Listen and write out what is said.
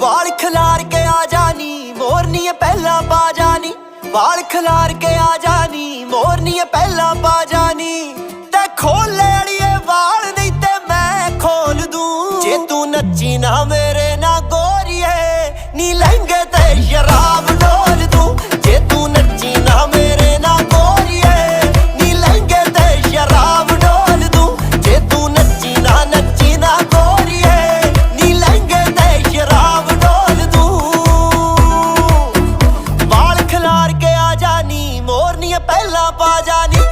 वाल खिलार के आ जानी मोरनी पहला पा जानी, वाल खिलार के आ जानी मोरनी पहला पा जानी। ते खोल ले अड़िए वाल नहीं ते मैं खोल दूं, जे तू नच्ची ना मेरे ना गोरिए नी लहंगे ते शराब डोल दूं। जे तू नच्ची ना मेरे ना गोरिए नी लहंगे ते शराब डोल दूं। जे तू नच्ची ना गोरिए नी लहंगे ते शराब डोल दूं। वाल खिलार के आ जानी मोरनी पहला पा जानी।